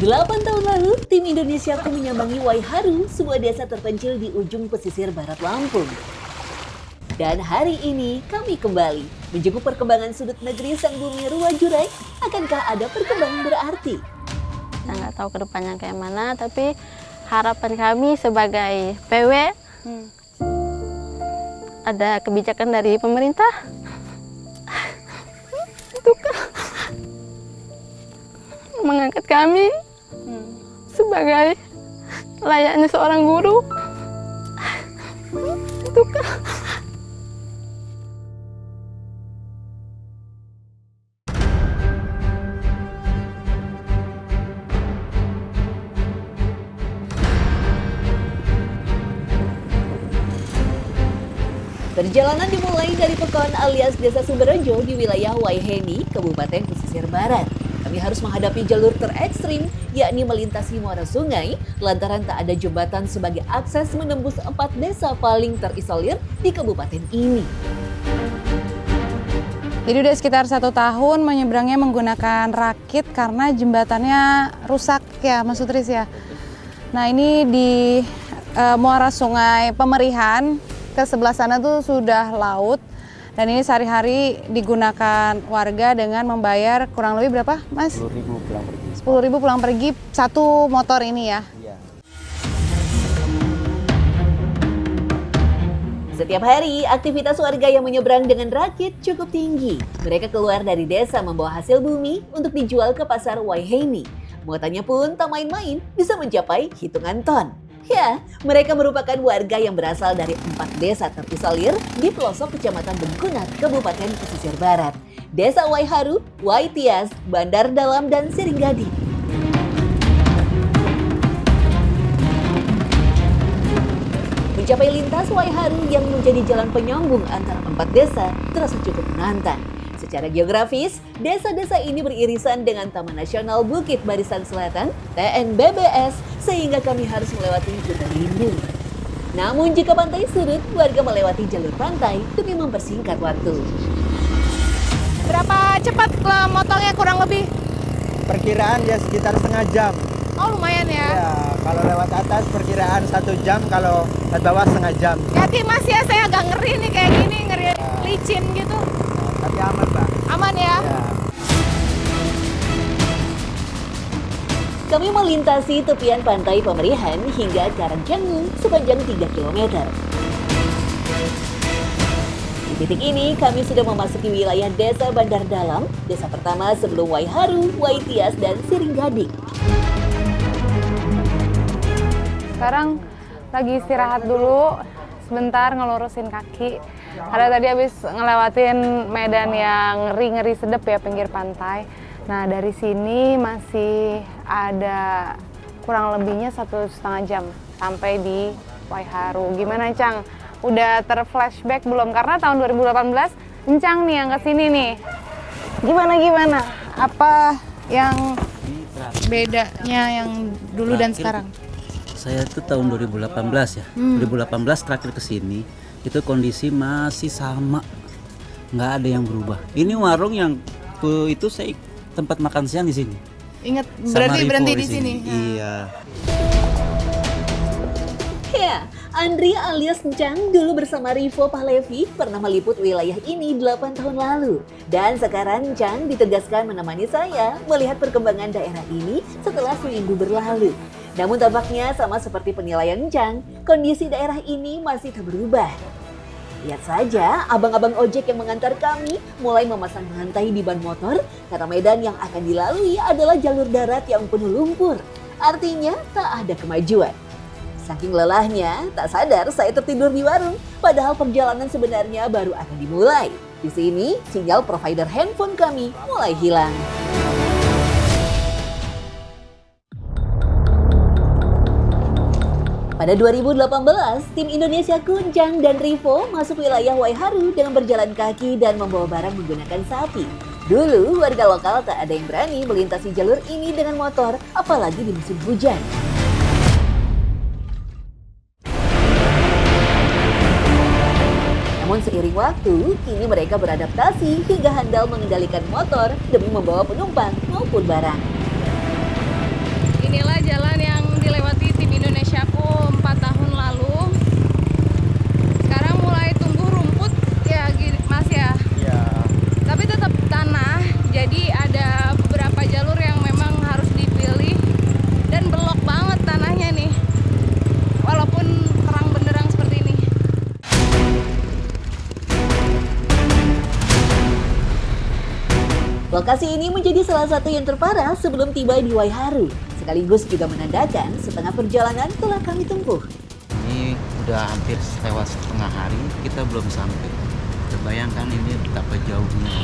8 tahun lalu, tim Indonesiaku menyambangi Waiharu, sebuah desa terpencil di ujung pesisir barat Lampung. Dan hari ini kami kembali menjenguk perkembangan sudut negeri Sang Bumi Ruwajurai. Akankah ada perkembangan berarti? Saya nggak tahu ke depannya kayak mana, tapi harapan kami sebagai PW ada kebijakan dari pemerintah untuk mengangkat kami sebagai layaknya seorang guru untuk Perjalanan dimulai dari Pekon alias Desa Sumberjo di wilayah Waiheni, Kabupaten Pesisir Barat. Kami harus menghadapi jalur terekstrim, yakni melintasi muara sungai, lantaran tak ada jembatan sebagai akses menembus 4 desa paling terisolir di kabupaten ini. Jadi udah sekitar 1 tahun menyeberangnya menggunakan rakit karena jembatannya rusak ya Mas Sutris ya. Nah ini di muara sungai Pemerihan, ke sebelah sana tuh sudah laut. Dan ini sehari-hari digunakan warga dengan membayar kurang lebih berapa, Mas? 10.000 pulang pergi. 10.000 pulang pergi satu motor ini ya. Iya. Setiap hari, aktivitas warga yang menyeberang dengan rakit cukup tinggi. Mereka keluar dari desa membawa hasil bumi untuk dijual ke pasar Waiheni. Muatannya pun tak main-main, bisa mencapai hitungan ton. Ya, mereka merupakan warga yang berasal dari 4 desa terisolir di pelosok Kecamatan Bengkunat, Kabupaten Pesisir Barat. Desa Waiharu, Waitias, Bandar Dalam, dan Siringgadi. Mencapai lintas Waiharu yang menjadi jalan penyambung antara 4 desa terasa cukup menantang. Secara geografis, desa-desa ini beririsan dengan Taman Nasional Bukit Barisan Selatan, TNBBS, sehingga kami harus melewati hutan lindung. Namun jika pantai surut, warga melewati jalur pantai demi mempersingkat waktu. Berapa cepat motongnya kurang lebih? Perkiraan ya sekitar setengah jam. Oh lumayan ya. Ya, kalau lewat atas perkiraan 1 jam, kalau lewat bawah setengah jam. Hati Mas ya, saya agak ngeri nih kayak gini, ngeri licin gitu. Tapi aman, Pak. Aman ya? Ya. Kami melintasi tepian pantai Pemerihan hingga Karangjangu sepanjang 3 km. Di titik ini kami sudah memasuki wilayah Desa Bandar Dalam, desa pertama sebelum Waiharu, Waitias, dan Siringgadi. Sekarang lagi istirahat dulu, sebentar ngelurusin kaki. Karena tadi habis ngelewatin medan yang ngeri-ngeri sedep ya pinggir pantai. Nah dari sini masih ada kurang lebihnya 1,5 jam sampai di Waiharu. Gimana Cang? Udah terflashback belum? Karena tahun 2018 Encang nih yang kesini nih. Gimana? Apa yang bedanya yang dulu dan sekarang? Saya tuh tahun 2018 ya. 2018 terakhir kesini itu kondisi masih sama, nggak ada yang berubah. Ini warung yang itu saya tempat makan siang di sini. Ingat Sama Rivo berhenti di sini. Iya. Ya, Andri alias Encang dulu bersama Rivo Pahlevi pernah meliput wilayah ini 8 tahun lalu. Dan sekarang Encang ditegaskan menemani saya melihat perkembangan daerah ini setelah seminggu berlalu. Namun tampaknya sama seperti penilaian Encang, kondisi daerah ini masih tak berubah. Lihat saja, abang-abang ojek yang mengantar kami mulai memasang rantai di ban motor karena medan yang akan dilalui adalah jalur darat yang penuh lumpur. Artinya tak ada kemajuan. Saking lelahnya, tak sadar saya tertidur di warung, padahal perjalanan sebenarnya baru akan dimulai. Di sini, sinyal provider handphone kami mulai hilang. Pada 2018, tim Indonesia Encang dan Rivo masuk wilayah Waiharu dengan berjalan kaki dan membawa barang menggunakan sapi. Dulu, warga lokal tak ada yang berani melintasi jalur ini dengan motor, apalagi di musim hujan. Namun seiring waktu, kini mereka beradaptasi hingga handal mengendalikan motor demi membawa penumpang maupun barang. Lokasi ini menjadi salah satu yang terparah sebelum tiba di Waiharu, sekaligus juga menandakan setengah perjalanan telah kami tempuh. Ini udah hampir lewat setengah hari, kita belum sampai. Terbayangkan ini betapa jauhnya.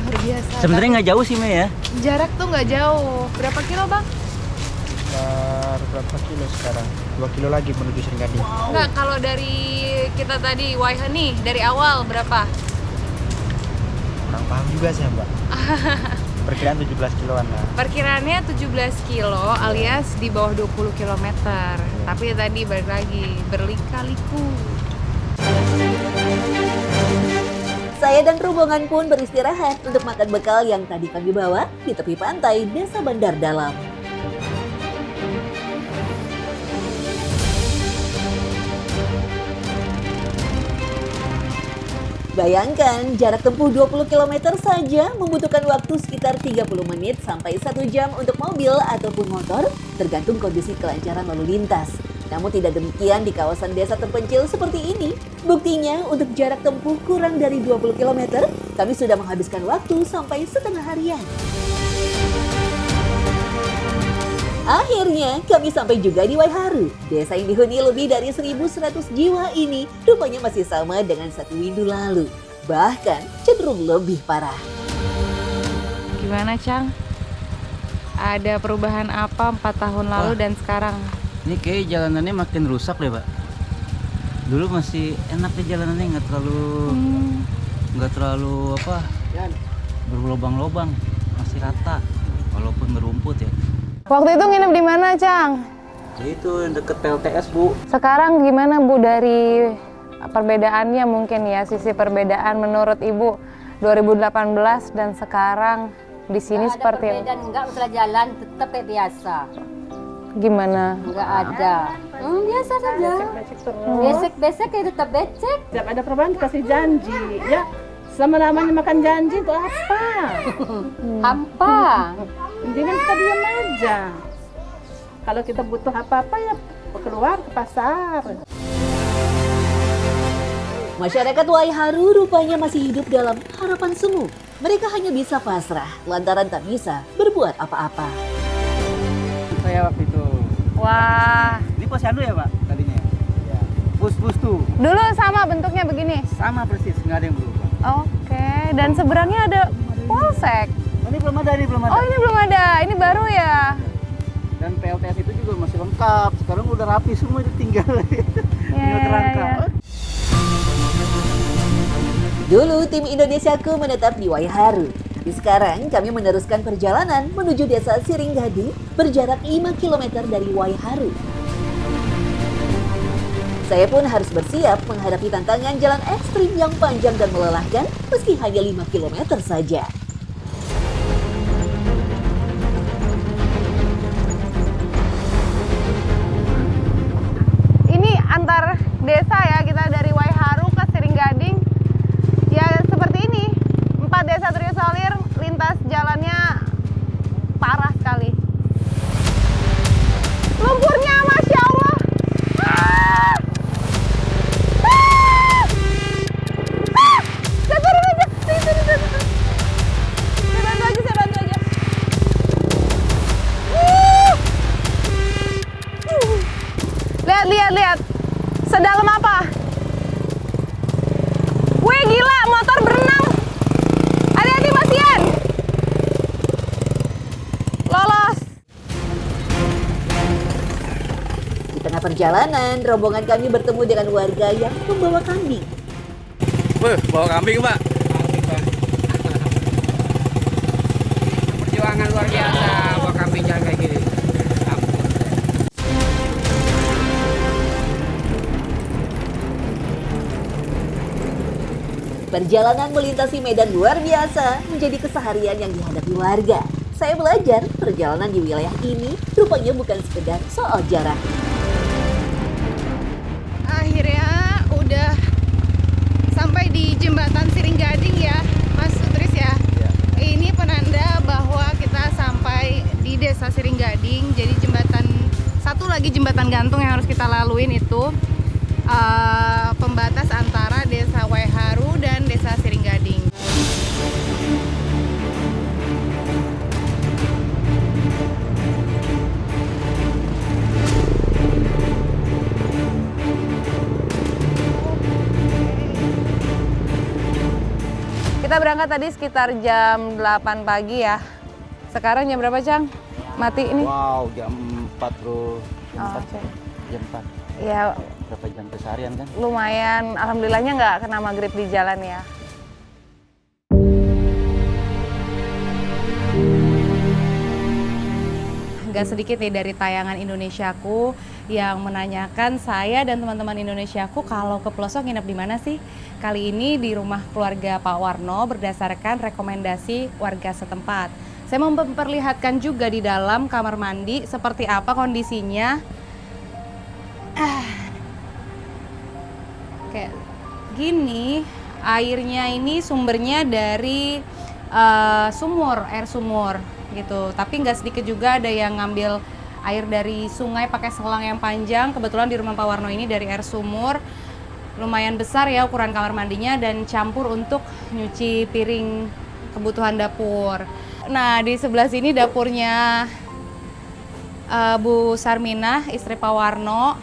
Luar biasa. Sebenarnya nggak jauh sih, Mei ya. Jarak tuh nggak jauh. Berapa kilo, Bang? Berapa kilo sekarang? 2 kilo lagi menuju Seringading. Enggak, kalau dari kita tadi Waiha nih, dari awal berapa? Kurang paham juga sih Mbak. Perkiraan 17 kiloan lah. Perkiraannya 17 kilo alias di bawah 20 km. Tapi tadi balik lagi, berlika-liku. Saya dan rombongan pun beristirahat untuk makan bekal yang tadi kami bawa di tepi pantai Desa Bandar Dalam. Bayangkan, jarak tempuh 20 km saja membutuhkan waktu sekitar 30 menit sampai 1 jam untuk mobil ataupun motor, tergantung kondisi kelancaran lalu lintas. Namun tidak demikian di kawasan desa terpencil seperti ini. Buktinya, untuk jarak tempuh kurang dari 20 km, kami sudah menghabiskan waktu sampai setengah harian. Akhirnya kami sampai juga di Waiharu. Desa yang dihuni lebih dari 1.100 jiwa ini rupanya masih sama dengan 1 windu lalu. Bahkan cenderung lebih parah. Gimana, Cang? Ada perubahan apa 4 tahun lalu dan sekarang? Ini kayak jalanannya makin rusak deh, Pak. Dulu masih enak deh jalanannya, nggak terlalu berlobang-lobang, masih rata, walaupun berumput ya. Waktu itu nginep di mana, Cang? Itu deket PLTS, Bu. Sekarang gimana, Bu, dari perbedaannya mungkin ya, sisi perbedaan menurut Ibu 2018 dan sekarang di sini seperti apa? Enggak, masalah jalan tetap kayak biasa. Gimana? Enggak ada. Biasa saja. Besek kayak tetap becek. Setiap ada perubahan dikasih janji, ya. Sama namanya makan janji itu apa? Hampa. Jangan kita diam aja. Kalau kita butuh apa-apa ya keluar ke pasar. Masyarakat Waiharu rupanya masih hidup dalam harapan semu. Mereka hanya bisa pasrah lantaran tak bisa berbuat apa-apa. Saya waktu itu. Wah, Ini posyandu ya, Pak, tadinya? Ya. Bus tuh. dulu sama bentuknya begini? Sama persis, nggak ada yang berubah. Oke, dan seberangnya ada polsek. Oh, ini belum ada. Oh, ini belum ada, ini baru ya? Dan PLTS itu juga masih lengkap. Sekarang udah rapi semua, itu tinggal tinggal Ya, kerangka. ya. Dulu tim Indonesiaku menetap di Waiharu. Tapi sekarang kami meneruskan perjalanan menuju desa Seringading berjarak 5 km dari Waiharu. Saya pun harus bersiap menghadapi tantangan jalan ekstrim yang panjang dan melelahkan meski hanya 5 km saja. Ini antar desa ya, kita dari Waiharu ke Seringading. Ya seperti ini, 4 desa terisolir, lintas jalannya parah sekali. Lumpurnya Masya Allah. Ah! Ah! Ah! Saya turun aja. Saya bantu aja. Lihat. Sedalam apa? Wih gila, motor berenang. Hati-hati Mas Ian. Lolos. Di tengah perjalanan, rombongan kami bertemu dengan warga yang membawa kambing. Bawa kambing, Pak. Perjuangan luar biasa bawa kambing jalan kayak gini. Perjalanan melintasi medan luar biasa menjadi keseharian yang dihadapi warga. Saya belajar perjalanan di wilayah ini rupanya bukan sekedar soal jarak. Akhirnya udah sampai di jembatan Seringading ya, Mas Utris ya. Ini penanda bahwa kita sampai di desa Seringading. Jadi satu lagi jembatan gantung yang harus kita laluin itu pembatas antara desa Waiharu dan desa Seringading. Kita berangkat tadi sekitar jam 8 pagi ya. Sekarang jam berapa, Cang? Mati ini? Wow, jam 4 bro. Jam Oh, 4. oke. Jam 4. Ya, Berapa jam keseharian kan? lumayan. Alhamdulillahnya nggak kena maghrib di jalan ya. Gak sedikit nih dari tayangan Indonesiaku yang menanyakan saya dan teman-teman Indonesiaku kalau ke pelosok nginep di mana sih? Kali ini di rumah keluarga Pak Warno berdasarkan rekomendasi warga setempat. Saya mau memperlihatkan juga di dalam kamar mandi seperti apa kondisinya. Kayak gini, airnya ini sumbernya dari air sumur gitu. Tapi nggak sedikit juga ada yang ngambil air dari sungai pakai selang yang panjang. Kebetulan di rumah Pak Warno ini dari air sumur. Lumayan besar ya ukuran kamar mandinya dan campur untuk nyuci piring kebutuhan dapur. Nah, di sebelah sini dapurnya Bu Sarminah, istri Pak Warno.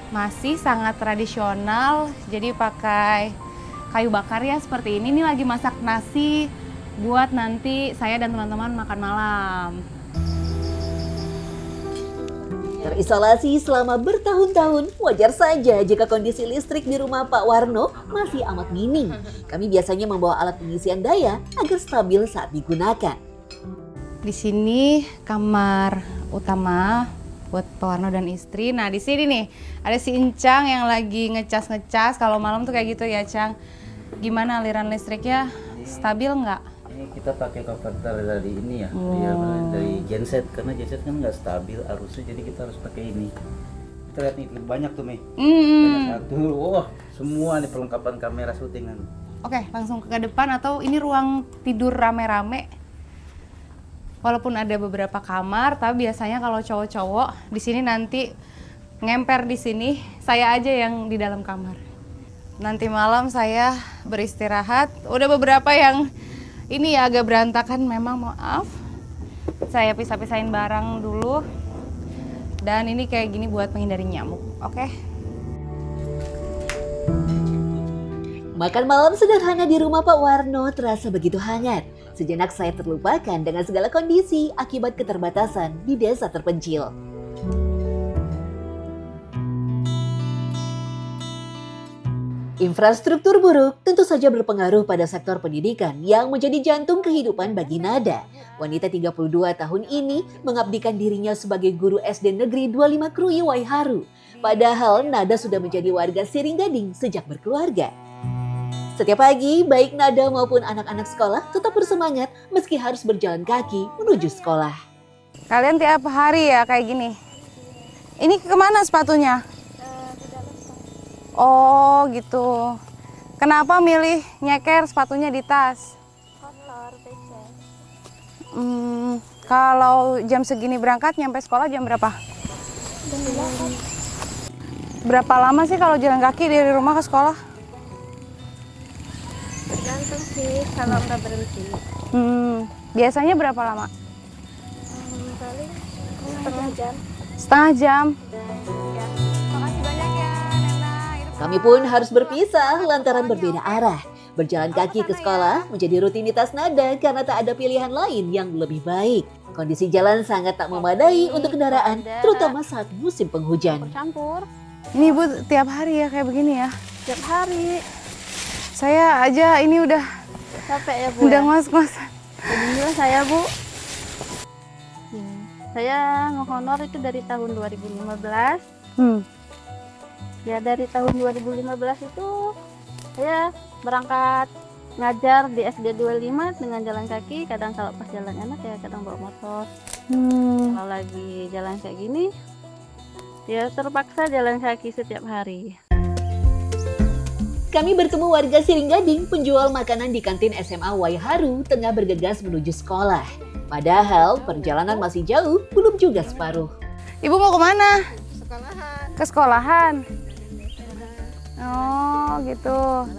Masih sangat tradisional, jadi pakai kayu bakar ya seperti ini. Ini lagi masak nasi buat nanti saya dan teman-teman makan malam. Terisolasi selama bertahun-tahun, wajar saja jika kondisi listrik di rumah Pak Warno masih amat minim. Kami biasanya membawa alat pengisian daya agar stabil saat digunakan. Di sini kamar utama buat Pak Warno dan istri. Nah, di sini nih ada si Encang yang lagi ngecas-ngecas. Kalau malam tuh kayak gitu ya, Cang. Gimana aliran listriknya? Stabil nggak? Ini kita pakai konverter dari ini ya, dari genset karena genset kan nggak stabil arusnya, jadi kita harus pakai ini. Kita lihat nih banyak tuh Mei, banyak satu, wah semua nih perlengkapan kamera syutingan. Oke, langsung ke depan atau ini ruang tidur rame-rame. Walaupun ada beberapa kamar, tapi biasanya kalau cowok-cowok di sini nanti ngemper di sini, saya aja yang di dalam kamar. Nanti malam saya beristirahat. Udah beberapa yang ini ya agak berantakan, memang maaf. Saya pisah-pisahin barang dulu. Dan ini kayak gini buat menghindari nyamuk, oke? Makan malam sederhana di rumah Pak Warno terasa begitu hangat. Sejenak saya terlupakan dengan segala kondisi akibat keterbatasan di desa terpencil. Infrastruktur buruk tentu saja berpengaruh pada sektor pendidikan yang menjadi jantung kehidupan bagi Nada. Wanita 32 tahun ini mengabdikan dirinya sebagai guru SD Negeri 25 Krui Waiharu. Padahal Nada sudah menjadi warga Siringgading sejak berkeluarga. Setiap pagi, baik Nada maupun anak-anak sekolah tetap bersemangat meski harus berjalan kaki menuju sekolah. Kalian tiap hari ya kayak gini? Ini kemana sepatunya? Oh gitu. Kenapa milih nyeker sepatunya di tas? Kotor, becek. Kalau jam segini berangkat nyampe sekolah jam berapa? Berapa lama sih kalau jalan kaki dari rumah ke sekolah? Tergantung sih kalau nggak berhenti. Biasanya berapa lama? Paling setengah jam. Setengah jam. Makasih banyak ya, Nena. Kami pun harus berpisah lantaran berbeda arah. Berjalan kaki ke sekolah menjadi rutinitas Nada karena tak ada pilihan lain yang lebih baik. Kondisi jalan sangat tak memadai untuk kendaraan, terutama saat musim penghujan. Campur. Ini Ibu tiap hari ya kayak begini ya? Tiap hari. Saya aja ini udah Capek ya, Bu. udah Ya? ngos-ngosan. Beginilah saya, Bu. Saya ngehonor itu dari tahun 2015. Ya dari tahun 2015 itu saya berangkat ngajar di SD 25 dengan jalan kaki. Kadang kalau pas jalan enak ya kadang bawa motor. Kalau lagi jalan kayak gini ya terpaksa jalan kaki setiap hari. Kami bertemu warga Siringgading, penjual makanan di kantin SMA Waiharu tengah bergegas menuju sekolah. Padahal perjalanan masih jauh, belum juga separuh. Ibu mau kemana? Ke sekolahan. Oh gitu.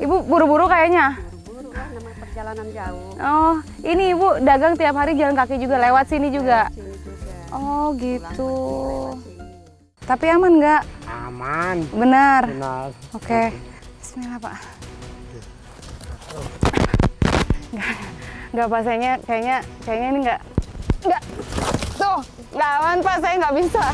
Ibu buru-buru kayaknya. Buru lah, namanya perjalanan jauh. Oh, ini Ibu dagang tiap hari jalan kaki juga, lewat sini juga. Sini juga. Oh gitu. Tapi aman nggak? Aman. Benar. Benar. Oke. Bismillah Pak. Nggak Pak, kayaknya ini nggak tuh nggak aman Pak, saya nggak bisa.